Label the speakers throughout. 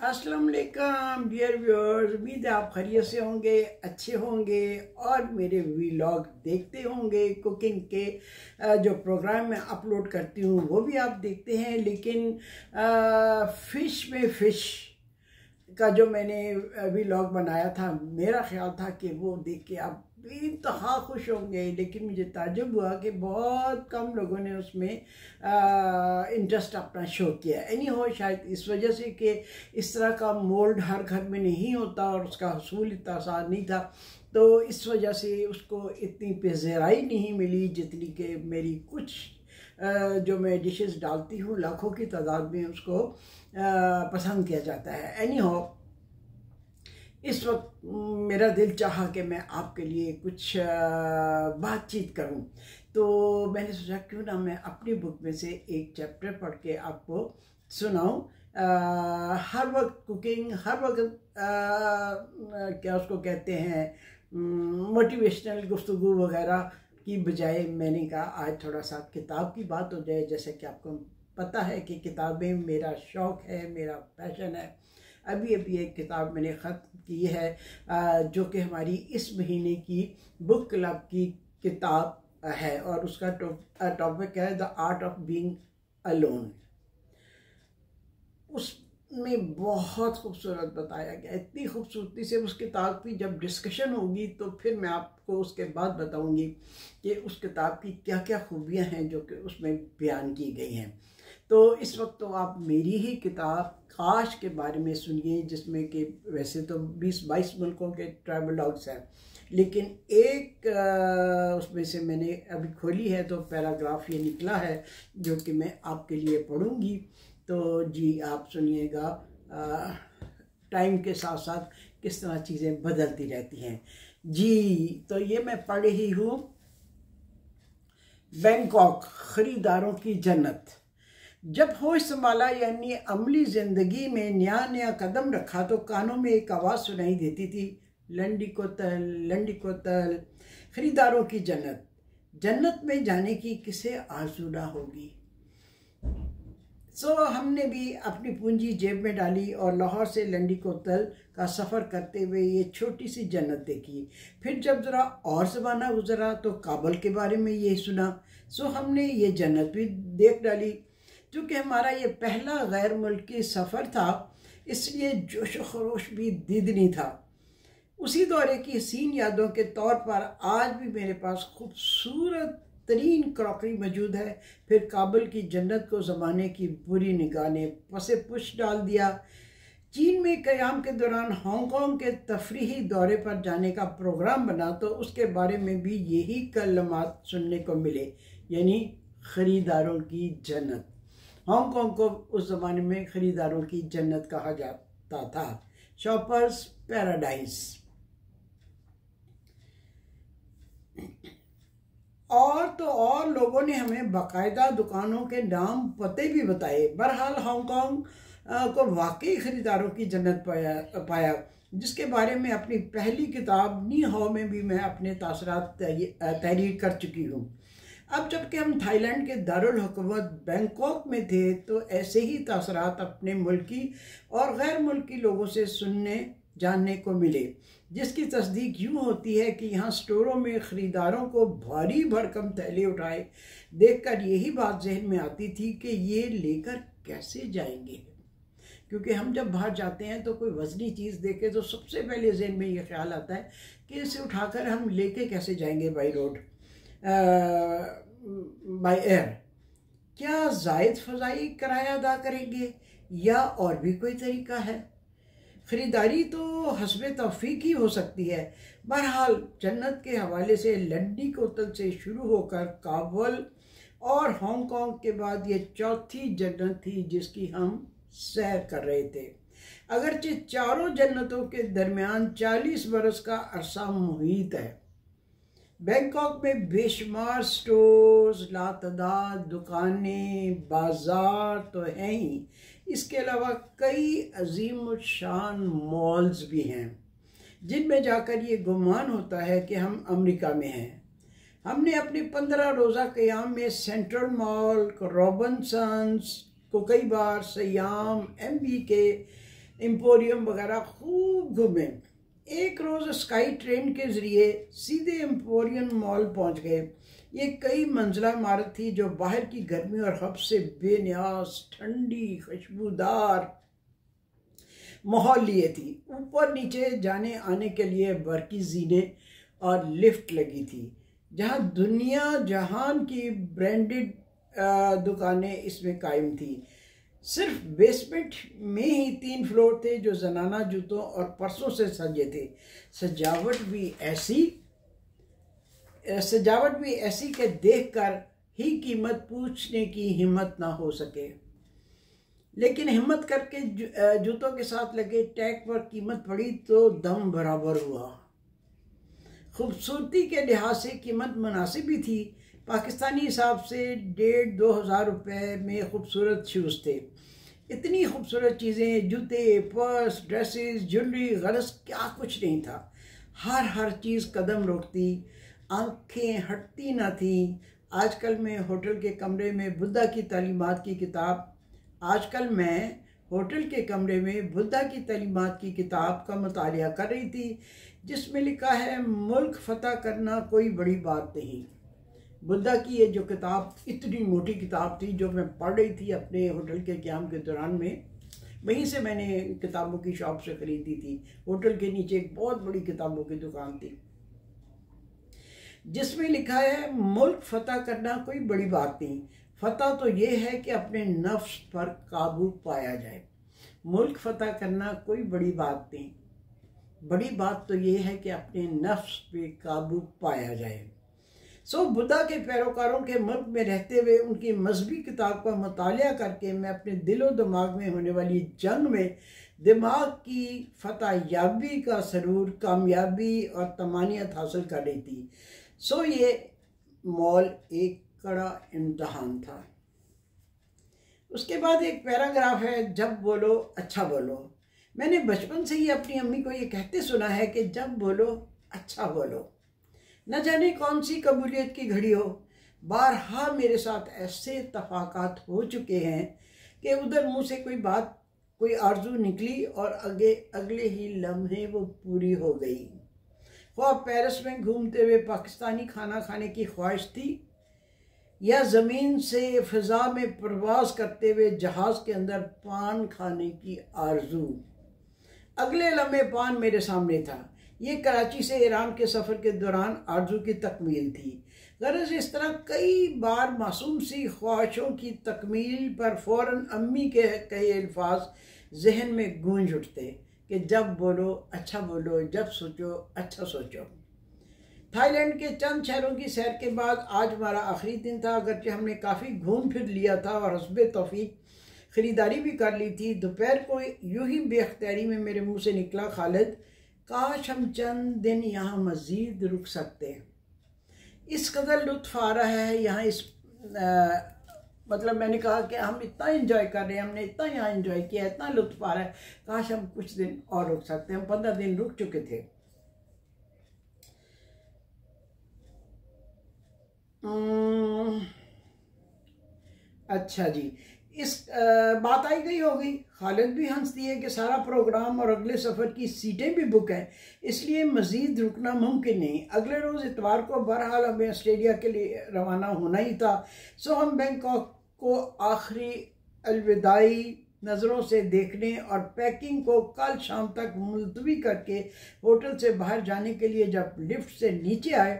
Speaker 1: अस्सलाम वालेकुम dear viewers, उम्मीद है आप खैरियत से होंगे, अच्छे होंगे और मेरे व्लॉग देखते होंगे। कुकिंग के जो प्रोग्राम मैं अपलोड करती हूँ वो भी आप देखते हैं। लेकिन फ़िश में फ़िश का जो मैंने व्लॉग बनाया था, मेरा ख्याल था कि वो देख के आप बेइंतहा खुश होंगे, लेकिन मुझे ताज्जुब हुआ कि बहुत कम लोगों ने उसमें इंटरेस्ट अपना शो किया। एनी हो, शायद इस वजह से कि इस तरह का मोल्ड हर घर में नहीं होता और उसका हसूल इतना आसान नहीं था, तो इस वजह से उसको इतनी पेज़राई नहीं मिली जितनी कि मेरी कुछ जो मैं डिशेस डालती हूँ लाखों की तादाद में उसको पसंद किया जाता है। एनी हो, इस वक्त मेरा दिल चाहा कि मैं आपके लिए कुछ बातचीत करूं, तो मैंने सोचा क्यों ना मैं अपनी बुक में से एक चैप्टर पढ़ के आपको सुनाऊं। हर वक्त कुकिंग, हर वक्त क्या उसको कहते हैं, मोटिवेशनल गुफ्तगू वगैरह की बजाय मैंने कहा आज थोड़ा सा किताब की बात हो जाए। जैसे कि आपको पता है कि किताबें मेरा शौक़ है, मेरा पैशन है। अभी अभी एक किताब मैंने ख़त्म की है जो कि हमारी इस महीने की बुक क्लब की किताब है और उसका टॉपिक है the art of being alone. उसमें बहुत खूबसूरत बताया गया, इतनी खूबसूरती से उस किताब की जब डिस्कशन होगी तो फिर मैं आपको उसके बाद बताऊंगी कि उस किताब की क्या क्या खूबियाँ हैं जो कि उसमें बयान की गई हैं। तो इस वक्त तो आप मेरी ही किताब काश के बारे में सुनिए, जिसमें कि वैसे तो 20-22 मुल्कों के ट्रैवल लॉग्स हैं, लेकिन एक उसमें से मैंने अभी खोली है तो पैराग्राफ ये निकला है जो कि मैं आपके लिए पढ़ूंगी। तो जी आप सुनिएगा टाइम के साथ साथ किस तरह चीज़ें बदलती रहती हैं। जी तो ये मैं पढ़ रही हूँ, बैंकॉक खरीदारों की जन्नत। जब होश संभाला यानी अमली ज़िंदगी में नया नया कदम रखा तो कानों में एक आवाज़ सुनाई देती थी, लंडी को तल, खरीदारों की जन्नत। जन्नत में जाने की किसे आरज़ू ना होगी। हमने भी अपनी पूंजी जेब में डाली और लाहौर से लंडी को तल का सफ़र करते हुए ये छोटी सी जन्नत देखी। फिर जब ज़रा और ज़माना गुजरा तो काबुल के बारे में ये सुना। हमने ये जन्नत भी देख डाली। चूँकि हमारा ये पहला गैर मुल्की सफ़र था, इसलिए जोश व खरोश भी दीदनी था। उसी दौरे की हसीन यादों के तौर पर आज भी मेरे पास खूबसूरत तरीन क्रॉकरी मौजूद है। फिर काबुल की जन्नत को ज़माने की बुरी निगाह ने पसे पुश डाल दिया। चीन में क़याम के दौरान हांगकांग के तफरीही दौरे पर जाने का प्रोग्राम बना तो उसके बारे में भी यही कलमात सुनने को मिले, यानी ख़रीदारों की जन्नत। हांगकांग को उस ज़माने में ख़रीदारों की जन्नत कहा जाता था, शॉपर्स पैराडाइज। और तो और लोगों ने हमें बाकायदा दुकानों के नाम पते भी बताए। बहरहाल हांगकांग को वाकई ख़रीदारों की जन्नत पाया, जिसके बारे में अपनी पहली किताब नी हाओ में भी मैं अपने तासरात तहरीर कर चुकी हूँ। अब जबकि हम थाईलैंड के दारुल हुकूमत बैंकॉक में थे तो ऐसे ही तासरात अपने मुल्की और गैर मुल्की लोगों से सुनने जानने को मिले, जिसकी तस्दीक यूँ होती है कि यहाँ स्टोरों में ख़रीदारों को भारी भरकम थैले उठाए देखकर यही बात जहन में आती थी कि ये लेकर कैसे जाएंगे। क्योंकि हम जब बाहर जाते हैं तो कोई वज़नी चीज़ देखे तो सबसे पहले जहन में ये ख्याल आता है कि इसे उठाकर हम लेके कैसे जाएंगे बाई रोड, बाय एयर। क्या ज़ायद फ़ज़ाई किराया अदा करेंगे या और भी कोई तरीका है? ख़रीदारी तो हस्बे तौफ़ीक ही हो सकती है। बहरहाल जन्नत के हवाले से लंडी को तल से शुरू होकर काबुल और हांगकांग के बाद ये चौथी जन्नत थी जिसकी हम सैर कर रहे थे। अगरचे चारों जन्नतों के दरमियान 40 बरस का अरसा मुहीत है। बैंकॉक में बेशुमार स्टोर्स, लातदाद दुकानें, बाज़ार तो हैं ही, इसके अलावा कई अजीम शान मॉल्स भी हैं जिनमें जाकर ये गुमान होता है कि हम अमेरिका में हैं। हमने अपने 15 रोज़ा क़याम में सेंट्रल मॉल, रॉबिन्सन्स को कई बार, सयाम, MBK, एम्पोरियम वगैरह खूब घूमे। एक रोज़ स्काई ट्रेन के ज़रिए सीधे एम्पोरियम मॉल पहुंच गए। ये कई मंजिला इमारत थी जो बाहर की गर्मी और हब से बेनियाज ठंडी खुशबूदार माहौल लिए थी। ऊपर नीचे जाने आने के लिए बरकी जीने और लिफ्ट लगी थी, जहां दुनिया जहान की ब्रांडेड दुकानें इसमें कायम थी। सिर्फ बेसमेंट में ही 3 फ्लोर थे जो जनाना जूतों और पर्सों से सजे थे। सजावट भी ऐसी कि देखकर ही कीमत पूछने की हिम्मत ना हो सके, लेकिन हिम्मत करके जूतों के साथ लगे टैग पर कीमत पड़ी तो दम बराबर हुआ। खूबसूरती के लिहाज से कीमत मुनासिब भी थी। पाकिस्तानी हिसाब से 1,500-2 हज़ार रुपये में खूबसूरत शूज़ थे। इतनी खूबसूरत चीज़ें, जूते, पर्स, ड्रेसेस, ज्वेलरी, गलस, क्या कुछ नहीं था। हर चीज़ कदम रोकती, आंखें हटती ना थी। आजकल मैं होटल के कमरे में बुद्धा की तालीमात की किताब का मुतालिया कर रही थी, जिसमें लिखा है मुल्क फतह करना कोई बड़ी बात नहीं। बुद्धा की ये जो किताब इतनी मोटी किताब थी जो मैं पढ़ रही थी अपने होटल के क़याम के दौरान में, वहीं से मैंने किताबों की शॉप से ख़रीदी थी। होटल के नीचे एक बहुत बड़ी किताबों की दुकान थी जिसमें लिखा है मुल्क फतह करना कोई बड़ी बात नहीं, फतह तो ये है कि अपने नफ्स पर काबू पाया जाए। मुल्क फतह करना कोई बड़ी बात नहीं, बड़ी बात तो ये है कि अपने नफ्स पे काबू पाया जाए। बुद्धा के पैरोकारों के मुल्क में रहते हुए उनकी मजहबी किताब का मुतालिया करके मैं अपने दिलो दिमाग में होने वाली जंग में दिमाग की फतह याबी का सरूर, कामयाबी और तमानियत हासिल कर रही थी। ये मॉल एक कड़ा इम्तहान था। उसके बाद एक पैराग्राफ है, जब बोलो अच्छा बोलो। मैंने बचपन से ही अपनी अम्मी को ये कहते सुना है कि जब बोलो अच्छा बोलो। न जाने कौन सी कबूलियत की घड़ी हो, बारहा मेरे साथ ऐसे तफाकात हो चुके हैं कि उधर मुंह से कोई आरजू निकली और अगले ही लम्हे वो पूरी हो गई। ख्वाह पेरिस में घूमते हुए पाकिस्तानी खाना खाने की ख्वाहिश थी, या ज़मीन से फ़िज़ा में प्रवास करते हुए जहाज़ के अंदर पान खाने की आरजू। अगले लम्हे पान मेरे सामने था। ये कराची से ईरान के सफ़र के दौरान आरजू की तकमील थी। गरज इस तरह कई बार मासूम सी ख्वाहिशों की तकमील पर फ़ौरन अम्मी के कई अल्फाज जहन में गूंज उठते कि जब बोलो अच्छा बोलो, जब सोचो अच्छा सोचो। थाईलैंड के चंद शहरों की सैर के बाद आज हमारा आखिरी दिन था। अगरचे हमने काफ़ी घूम फिर लिया था और हस्बे तौफीक ख़रीदारी भी कर ली थी। दोपहर को यूं ही बेख्तियारी में मेरे मुंह से निकला, खालिद काश हम चंद दिन यहाँ मज़ीद रुक सकते हैं। इस कदर लुत्फ़ आ रहा है यहाँ मतलब मैंने कहा कि हम इतना एंजॉय कर रहे हैं, हमने इतना यहाँ एंजॉय किया, इतना लुत्फ़ आ रहा है, काश हम कुछ दिन और रुक सकते हैं। हम 15 दिन रुक चुके थे। अच्छा जी, इस बात आई गई होगी। खालिद भी हंसती है कि सारा प्रोग्राम और अगले सफ़र की सीटें भी बुक हैं, इसलिए मज़ीद रुकना मुमकिन नहीं। अगले रोज़ इतवार को बहरहाल हमें ऑस्ट्रेलिया के लिए रवाना होना ही था। हम बैंकॉक को आखिरी अलविदाई नज़रों से देखने और पैकिंग को कल शाम तक मुलतवी करके होटल से बाहर जाने के लिए जब लिफ्ट से नीचे आए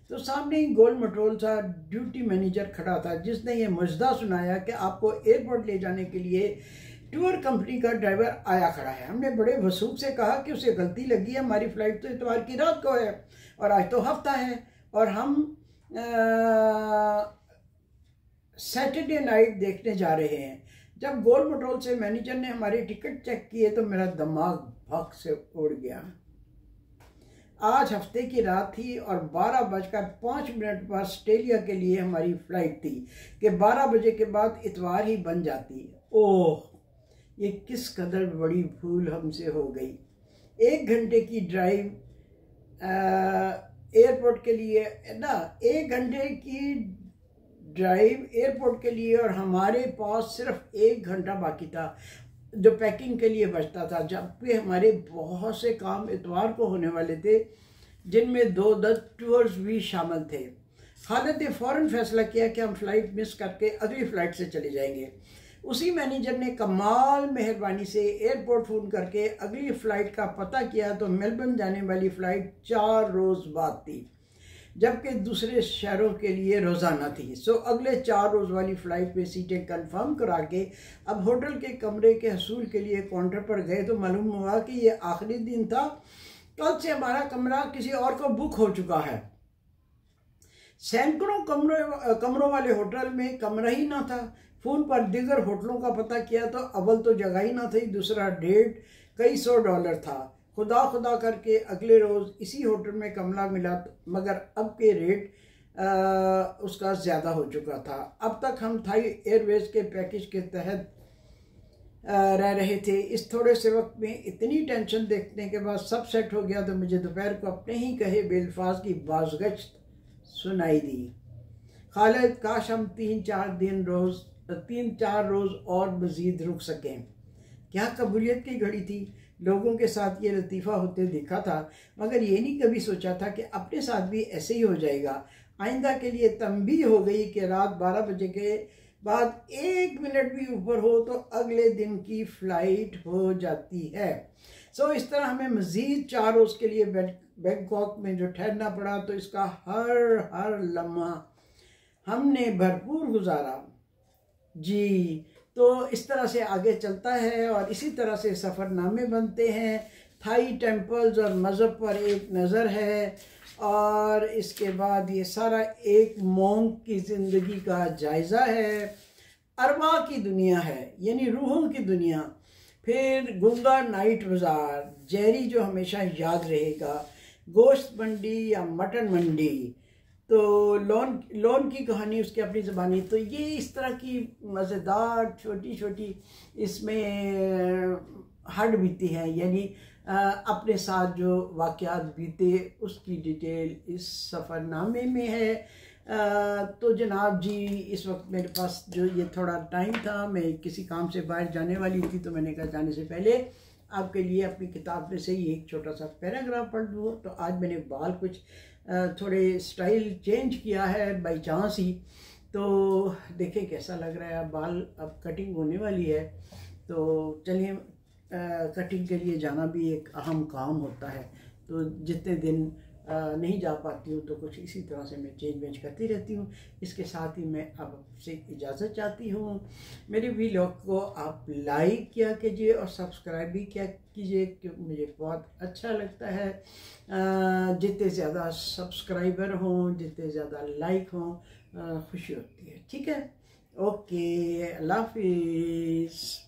Speaker 1: तो सामने ही गोल मटोल सा ड्यूटी मैनेजर खड़ा था, जिसने ये मजदा सुनाया कि आपको एयरपोर्ट ले जाने के लिए टूर कंपनी का ड्राइवर आया खड़ा है। हमने बड़े वसूख से कहा कि उसे गलती लगी है, हमारी फ़्लाइट तो इतवार की रात को है और आज तो हफ्ता है और हम सैटरडे नाइट देखने जा रहे हैं। जब गोल मटोल से मैनेजर ने हमारे टिकट चेक किए तो मेरा दिमाग भग से उड़ गया। आज हफ्ते की रात थी और 12:05 पर ऑस्ट्रेलिया के लिए हमारी फ़्लाइट थी कि 12 बजे के बाद इतवार ही बन जाती। ओह, ये किस कदर बड़ी भूल हमसे हो गई। 1 घंटे की ड्राइव एयरपोर्ट के लिए ना, 1 घंटे की ड्राइव एयरपोर्ट के लिए और हमारे पास सिर्फ 1 घंटा बाकी था। जो पैकिंग के लिए बचता था, जबकि हमारे बहुत से काम इतवार को होने वाले थे जिनमें 2-10 टूर्स भी शामिल थे। खालिद ने फ़ौरन फैसला किया कि हम फ़्लाइट मिस करके अगली फ़्लाइट से चले जाएंगे। उसी मैनेजर ने कमाल मेहरबानी से एयरपोर्ट फ़ोन करके अगली फ़्लाइट का पता किया तो मेलबर्न जाने वाली फ़्लाइट 4 रोज़ बाद थी, जबकि दूसरे शहरों के लिए रोज़ाना थी। सो अगले 4 रोज़ वाली फ़्लाइट में सीटें कंफर्म करा के अब होटल के कमरे के हसूल के लिए काउंटर पर गए तो मालूम हुआ कि ये आखिरी दिन था। कल से हमारा कमरा किसी और को बुक हो चुका है। सैकड़ों कमरों वाले होटल में कमरा ही ना था। फ़ोन पर दीगर होटलों का पता किया तो अव्वल तो जगह ही ना थी, दूसरा रेट कई $100 था। खुदा करके अगले रोज़ इसी होटल में कमरा मिला, मगर अब के रेट उसका ज़्यादा हो चुका था। अब तक हम थाई एयरवेज़ के पैकेज के तहत रह रहे थे। इस थोड़े से वक्त में इतनी टेंशन देखने के बाद सब सेट हो गया तो मुझे दोपहर को अपने ही कहे बेल्फास्ट की बाज़गश्त सुनाई दी। खालिद, काश हम 3-4 रोज़ और मज़ीद रुक सकें। क्या कबूलियत की घड़ी थी। लोगों के साथ ये लतीफ़ा होते देखा था, मगर ये नहीं कभी सोचा था कि अपने साथ भी ऐसे ही हो जाएगा। आइंदा के लिए तंबीह हो गई कि रात 12 बजे के बाद 1 मिनट भी ऊपर हो तो अगले दिन की फ़्लाइट हो जाती है। सो इस तरह हमें मज़ीद 4 रोज़ के लिए बैंकॉक में जो ठहरना पड़ा, तो इसका हर लम्हा हमने भरपूर गुजारा जी। तो इस तरह से आगे चलता है और इसी तरह से सफ़रनामे बनते हैं। थाई टेम्पल्स और मज़हब पर एक नज़र है, और इसके बाद ये सारा एक मोंक की ज़िंदगी का जायज़ा है। अरवा की दुनिया है, यानी रूहों की दुनिया। फिर गुंगा नाइट बाज़ार, जेरी जो हमेशा याद रहेगा, गोश्त मंडी या मटन मंडी, तो लोन की कहानी उसकी अपनी ज़बानी। तो ये इस तरह की मज़ेदार छोटी छोटी इसमें हड बीती है, यानी अपने साथ जो वाक़यात बीते उसकी डिटेल इस सफ़रनामे में है। तो जनाब जी, इस वक्त मेरे पास जो ये थोड़ा टाइम था, मैं किसी काम से बाहर जाने वाली थी, तो मैंने कहा जाने से पहले आपके लिए अपनी किताब में से ही एक छोटा सा पैराग्राफ पढ़ दूँ। तो आज मैंने बाल कुछ थोड़े स्टाइल चेंज किया है बाई चांस ही, तो देखें कैसा लग रहा है। बाल अब कटिंग होने वाली है, तो चलिए, कटिंग के लिए जाना भी एक अहम काम होता है। तो जितने दिन नहीं जा पाती हूँ तो कुछ इसी तरह से मैं चेंज वेंज करती रहती हूँ। इसके साथ ही मैं अब आपसे इजाज़त चाहती हूँ। मेरे वीडियो को आप लाइक किया कीजिए और सब्सक्राइब भी किया कीजिए, क्योंकि मुझे बहुत अच्छा लगता है। जितने ज़्यादा सब्सक्राइबर हों, जितने ज़्यादा लाइक हों, खुशी होती है। ठीक है, ओके, अल्लाह हाफिज़।